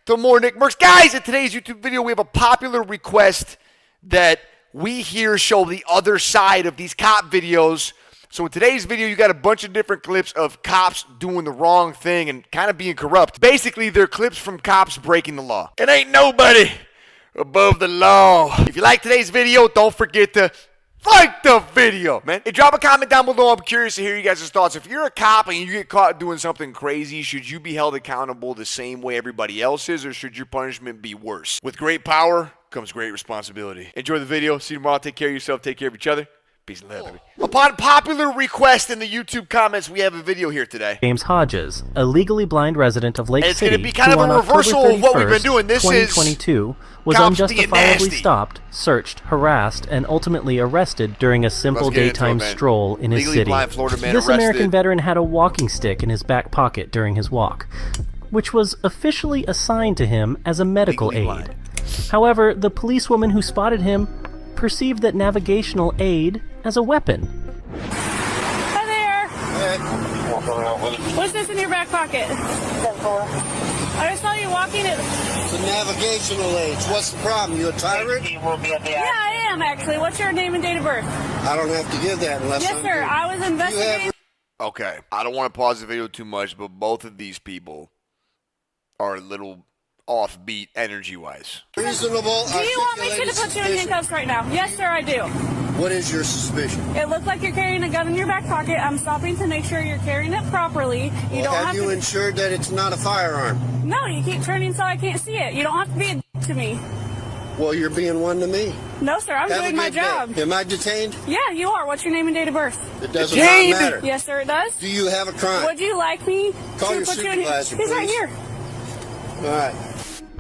to more Nickmercs. Guys, in today's YouTube video, we have a popular request that we here show the other side of these cop videos. So in today's video, you got a bunch of different clips of cops doing the wrong thing and kind of being corrupt. Basically, they're clips from cops breaking the law. It ain't nobody above the law. If you like today's video, don't forget to like the video, man. Hey, drop a comment down below. I'm curious to hear you guys' thoughts. If you're a cop and you get caught doing something crazy, should you be held accountable the same way everybody else is, or should your punishment be worse? With great power comes great responsibility. Enjoy the video. See you tomorrow. Take care of yourself. Take care of each other. Peace and love, baby. Upon popular request in the YouTube comments, we have a video here today. James Hodges, a legally blind resident of Lake It's City, going to be kind of who a on reversal October of what we've been 31st, doing. This 2022, was cops being unjustifiably nasty. stopped, searched, harassed, and ultimately arrested during a simple Let's get into daytime it, man. stroll in his Legally city. blind Florida man This arrested. American veteran had a walking stick in his back pocket during his walk, which was officially assigned to him as a medical Legally aid. blind. However, the policewoman who spotted him perceived that navigational aid as a weapon. Hi there. What's this in your back pocket? I just saw you walking it. It's a navigational aid. What's the problem? You a tyrant? Yeah, I am actually. What's your name and date of birth? I don't have to give that unless Yes, I'm sir. doing- I was investigating. Okay, I don't want to pause the video too much, but both of these people are a little offbeat energy-wise. Reasonable. Do you want me to put you in suspicion. handcuffs right now? Yes, sir, I do. What is your suspicion? It looks like you're carrying a gun in your back pocket. I'm stopping to make sure you're carrying it properly. You don't Have have you to. ensured that it's not a firearm? No, you keep turning so I can't see it. You don't have to be a to me. Well, you're being one to me. No, sir, I'm Have a doing my good day. job. Am I detained? Yeah, you are. What's your name and date of birth? It doesn't Detained? matter. Yes, sir, it does. Do you have a crime? Would you like me Call to your put you in? supervisor, He's right please. here. All right.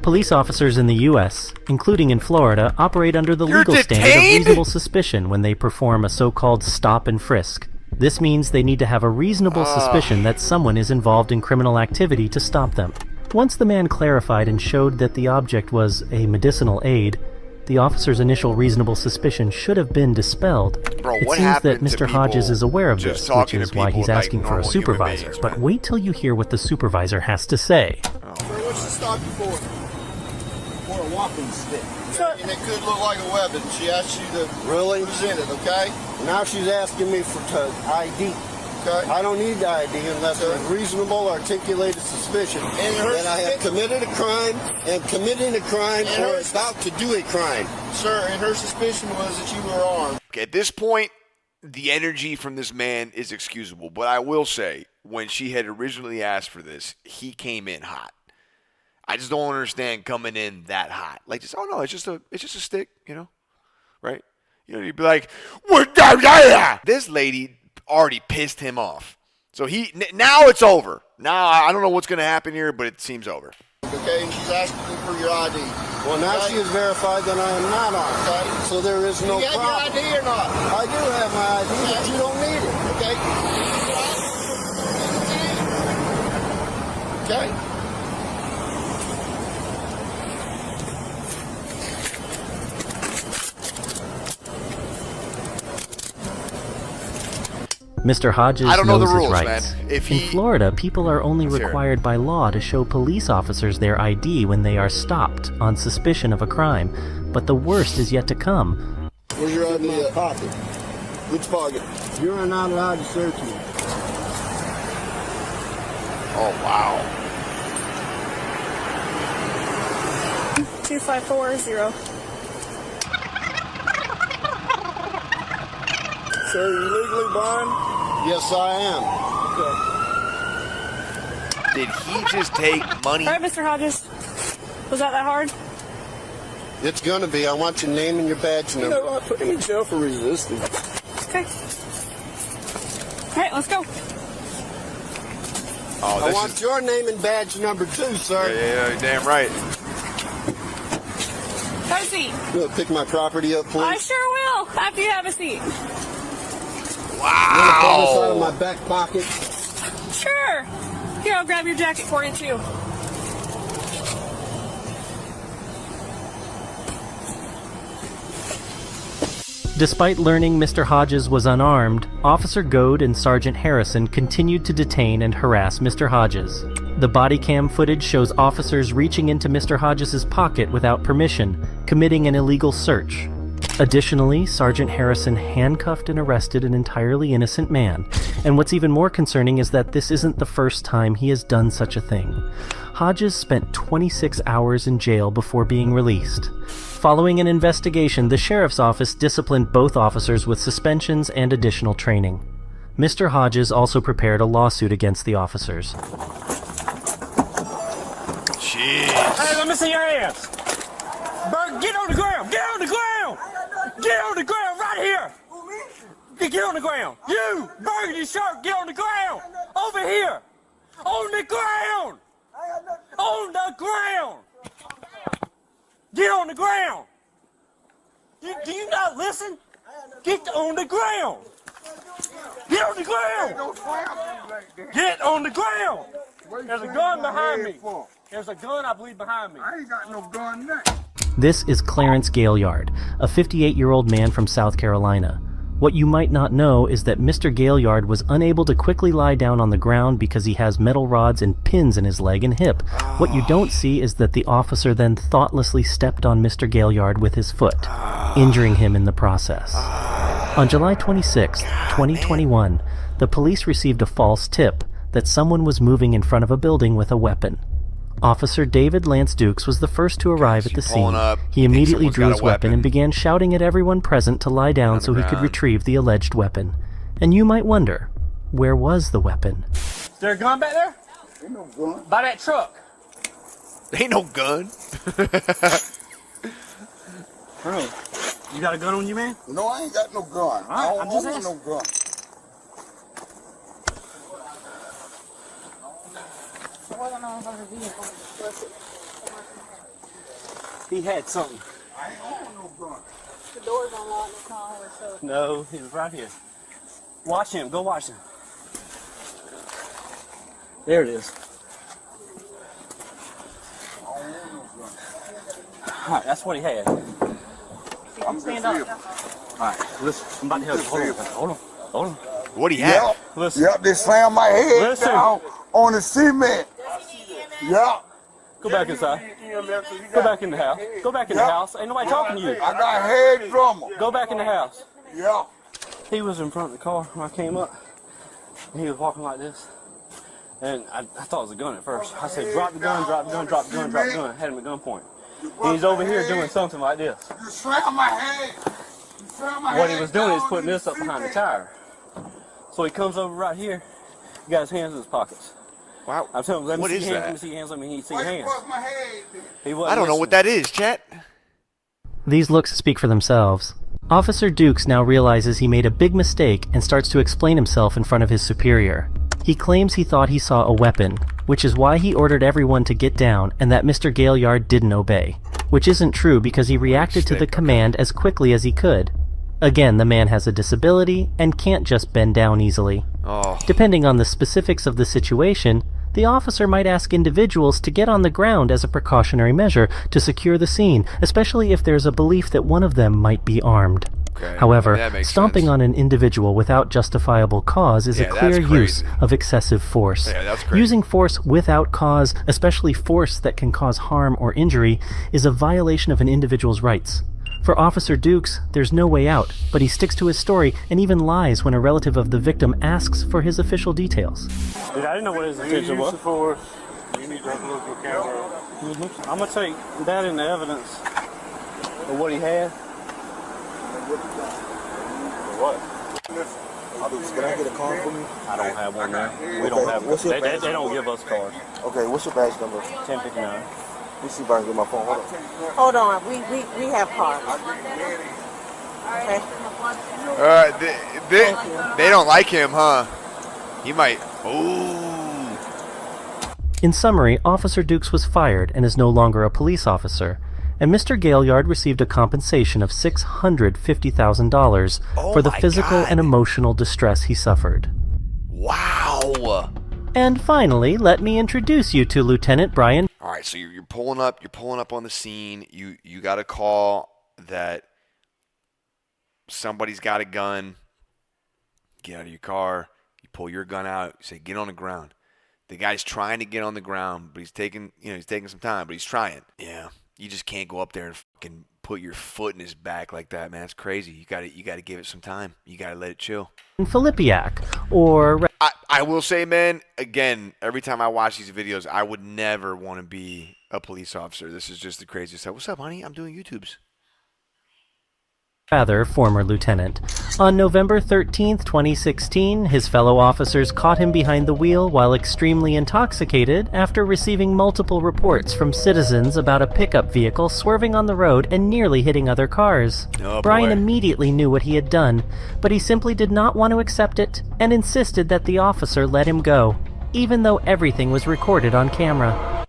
Police officers in the U.S., including in Florida, operate under the You're legal standard of detained? reasonable suspicion when they perform a so-called stop and frisk. This means they need to have a reasonable suspicion that someone is involved in criminal activity to stop them. Once the man clarified and showed that the object was a medicinal aid, the officer's initial reasonable suspicion should have been dispelled. Bro, It what seems that happened to Mr. Hodges people is aware of just this, which talking to is why people he's like asking for a normal human supervisor. beings, But man? wait till you hear what the supervisor has to say. What's the stop you for? For a walking stick. And it could look like a weapon. She asked you to Really? present it, okay? Now she's asking me for ID. Okay. I don't need the ID unless there's reasonable articulated suspicion that I have committed a crime, am committing a crime, And or her- about to do a crime. Sir, and her suspicion was that you were armed. Okay, at this point, the energy from this man is excusable. But I will say, when she had originally asked for this, he came in hot. I just don't understand coming in that hot. Like, just, oh no, it's just a stick, you know, right? You know, you'd be like, what? This lady already pissed him off. So now it's over. Now I don't know what's gonna happen here, but it seems over. Okay, and she's asking you for your ID. Well, now Okay? she has verified that I am not armed. Okay. So there is no you got problem. your ID or not? I do have my ID, but you don't need it. Okay. Okay. Mr. Hodges I don't know knows the rules, his rights. man. If In he- Florida, people are only Let's hear it. required by law to show police officers their ID when they are stopped on suspicion of a crime, but the worst is yet to come. Where's your ID? In my pocket. Which pocket? You're not allowed to search me. Oh wow. 2540. Sir, are you legally blind? Yes, I am. Did he just take money? All right, Mr. Hodges. Was that hard? It's gonna be. I want your name and your badge number. You know what? Put him in jail for resisting. Okay. All right, let's go. Oh, I this want is. your name and badge number too, sir. Yeah, you're damn right. Have a seat. You wanna pick my property up, please? I sure will, after you have a seat. Pull this out of Wow. my back pocket. Sure. Here, I'll grab your jacket for you, too. Despite learning Mr. Hodges was unarmed, Officer Goad and Sergeant Harrison continued to detain and harass Mr. Hodges. The body cam footage shows officers reaching into Mr. Hodges' pocket without permission, committing an illegal search. Additionally, Sergeant Harrison handcuffed and arrested an entirely innocent man, and what's even more concerning is that this isn't the first time he has done such a thing. Hodges spent 26 hours in jail before being released. Following an investigation, the sheriff's office disciplined both officers with suspensions and additional training. Mr. Hodges also prepared a lawsuit against the officers. Jeez. Hey, let me see your hands. Bert, get on the ground. Get on the ground. Get on the ground right here. Get on the ground. You, burgundy shirt, get on the ground. Over here. On the ground. On the ground. Get on the ground. Do you not listen? Get on the ground. Get on the ground. Get on the ground. There's a gun behind me. There's a gun, I believe, behind me. I ain't got no gun now. This is Clarence Gaillard, a 58-year-old man from South Carolina. What you might not know is that Mr. Gaillard was unable to quickly lie down on the ground because he has metal rods and pins in his leg and hip. What you don't see is that the officer then thoughtlessly stepped on Mr. Gaillard with his foot, injuring him in the process. On July 26, 2021, the police received a false tip that someone was moving in front of a building with a weapon. Officer David Lance Dukes was the first to arrive at the scene. He immediately drew his weapon and began shouting at everyone present to lie down so he could retrieve the alleged weapon. And you might wonder, where was the weapon? Is there a gun back there? Ain't no gun. By that truck. Ain't no gun. Bro, you got a gun on you, man? No, I ain't got no gun. right, I I'm don't just own asking. no gun. He had something. I ain't own no gun. The door's unlocked. It's not always so. No, he was right here. Watch him. Go watch him. There it is. All right, that's what he had. I'm Stand just up. All right, listen. I'm about to help you. Hold on. Hold on. What'd he have? Listen. Yep, they slammed my head Listen. down on the cement. Yep. Go back inside. Go back in the house. Go back in the house. Ain't nobody talking to you. I got head trauma. Go back in the house. Yep. He was in front of the car when I came up. And he was walking like this. And I thought it was a gun at first. I said, drop the gun, drop the gun, drop the gun, drop the gun. Had him at gunpoint. And he's over here doing something like this. You slammed my head. You slammed my What head he was doing is down putting on this up behind the tire. So he comes over right here. He got his hands in his pockets. Wow. I'm telling him, let me What see is your hands, that? let me see your hands, let me see Why your you hands. bust my head? He wasn't I don't know what listening. that is, chat. These looks speak for themselves. Officer Dukes now realizes he made a big mistake and starts to explain himself in front of his superior. He claims he thought he saw a weapon, which is why he ordered everyone to get down and that Mr. Gaillard didn't obey. Which isn't true because he reacted to the command as quickly as he could. Again, the man has a disability and can't just bend down easily. Oh. Depending on the specifics of the situation, the officer might ask individuals to get on the ground as a precautionary measure to secure the scene, especially if there's a belief that one of them might be armed. Okay, However, that makes stomping sense. on an individual without justifiable cause is Yeah, a clear that's use crazy. of excessive force. Yeah, that's crazy. Using force without cause, especially force that can cause harm or injury, is a violation of an individual's rights. For Officer Dukes, there's no way out, but he sticks to his story and even lies when a relative of the victim asks for his official details. Dude, I didn't know what his intention was. You need to have a look at the camera. I'm going to take that into evidence of what he had. What? Can I get a card for me? I don't have one there. We don't have What's your they badge don't give us cards. Okay, what's your badge number? 1059. Let me see if I can get my phone. Hold Hold on. on, we have cards. Okay. They don't like him, huh? He might. Ooh. In summary, Officer Dukes was fired and is no longer a police officer, and Mr. Gaillard received a compensation of $650,000 for the my physical God. and emotional distress he suffered. Wow. And finally, let me introduce you to Lieutenant Brian. All right, so you're pulling up. You're pulling up on the scene. You got a call that somebody's got a gun. Get out of your car. You pull your gun out. You say, "Get on the ground." The guy's trying to get on the ground, but he's taking some time, but he's trying. Yeah, you just can't go up there and fucking put your foot in his back like that, man. It's crazy. You got to give it some time. You got to let it chill. Filipiak, or... I will say, man, again, every time I watch these videos, I would never want to be a police officer. This is just the craziest stuff. What's up, honey? I'm doing YouTubes. Rather, former lieutenant. On November 13th, 2016, his fellow officers caught him behind the wheel while extremely intoxicated after receiving multiple reports from citizens about a pickup vehicle swerving on the road and nearly hitting other cars. Oh, Brian boy. immediately knew what he had done, but he simply did not want to accept it and insisted that the officer let him go, even though everything was recorded on camera.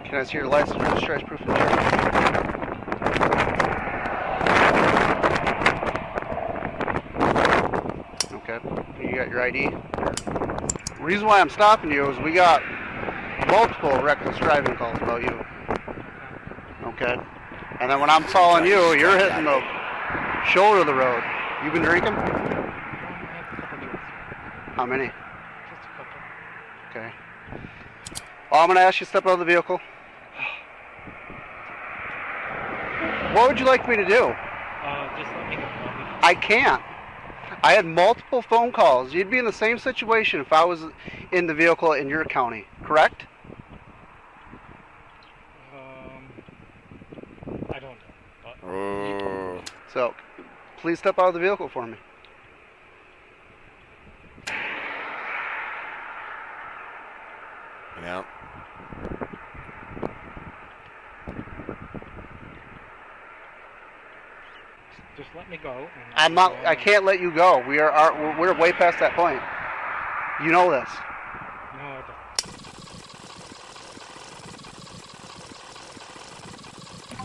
Can I see your license, registration, proof of insurance? Okay, you got your ID. The reason why I'm stopping you is we got multiple reckless driving calls about you. Okay, and then when I'm calling you, you're hitting the shoulder of the road. You been drinking? How many? Okay. Well, I'm gonna ask you to step out of the vehicle. What would you like me to do? Just let me go. I can't. I had multiple phone calls. You'd be in the same situation if I was in the vehicle in your county, correct? I don't know. So, please step out of the vehicle for me. Yeah. Just let me go. I'm not. I can't let you go. We're way past that point. You know this. No, I don't.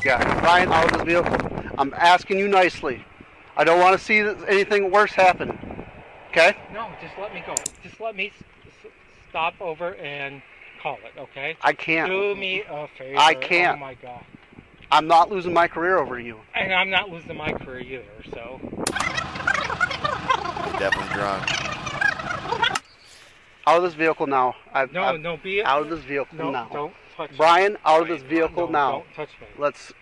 Yeah, Brian, out of this vehicle. I'm asking you nicely. I don't want to see anything worse happen. Okay? No, just let me go. Just let me stop over and call it, okay? I can't. Do me a favor. I can't. Oh my God. I'm not losing my career over you. And I'm not losing my career either, so. Definitely drunk. Out of this vehicle now. No, be out of this vehicle no, now. Don't touch Brian, me. out of this vehicle no, now. Don't touch me.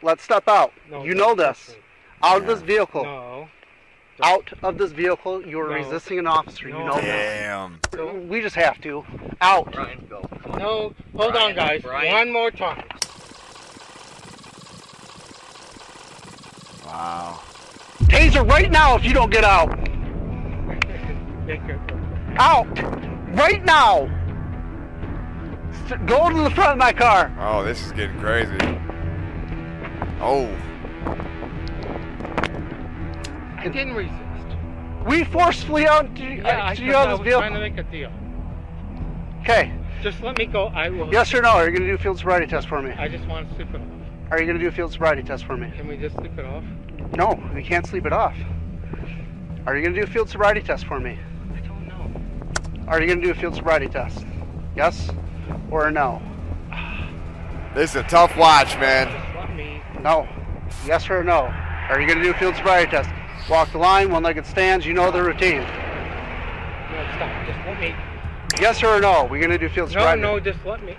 Let's step out. No, you don't know touch this. me. Out of this vehicle. No. Out of this vehicle. You are No. resisting an officer. You No. know this. Damn. We just have to. Out. Brian, go. No, hold on, guys. Brian. One more time. Wow. Taser right now if you don't get out. Out. Right now. Go to the front of my car. Oh, this is getting crazy. Oh. I didn't resist. We forcefully out to Yeah, you I out of this was trying to vehicle. make a deal. Okay. Just let me go. I will. Yes or no? Are you going to do a field sobriety test for me? I just want to sleep it off. Are you going to do a field sobriety test for me? Can we just sleep it off? No, we can't sleep it off. Are you going to do a field sobriety test for me? I don't know. Are you going to do a field sobriety test? Yes or no? This is a tough watch, man. Just let me. No. Yes or no? Are you going to do a field sobriety test? Walk the line, one-legged stands, you know the routine. No, stop. Just let me. Yes or no? We're going to do field No, sobriety. no, just let me.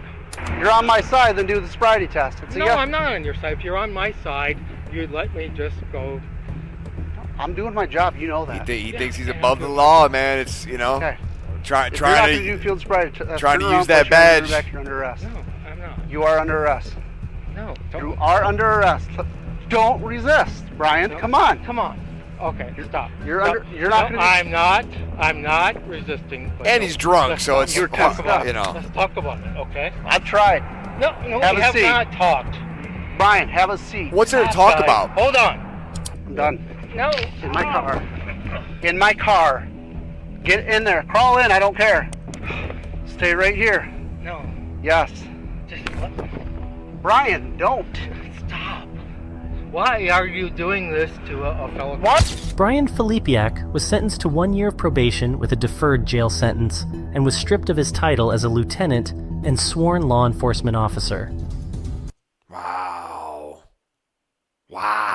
You're on my side, then do the sobriety test. It's a No, yes. I'm not on your side. If you're on my side, you'd let me just go. I'm doing my job, you know that. He thinks he's above the law, man. It's, you know, Okay. If trying you're not going to to do field sobriety test, trying to turn around, use that put your hand badge. back, you're under arrest. No, I'm not. You are under arrest. No, don't. You are under arrest. Don't resist, Brian. No. Come on. Come on. Okay, stop. You're No, under. You're not no, going to. I'm not resisting. but and he's drunk, let's so talk- it's You're tough about enough. you know. Let's talk about it, okay? I've tried. No, Have we a have seat. not talked. Brian, have a seat. What's there to talk Outside. about? Hold on. I'm done. No. In my car. In my car. Get in there. Crawl in. I don't care. Stay right here. No. Yes. Just let me. Brian, don't. Stop. Why are you doing this to a fellow? What? Brian Filipiak was sentenced to 1 year of probation with a deferred jail sentence and was stripped of his title as a lieutenant and sworn law enforcement officer. Wow. Wow.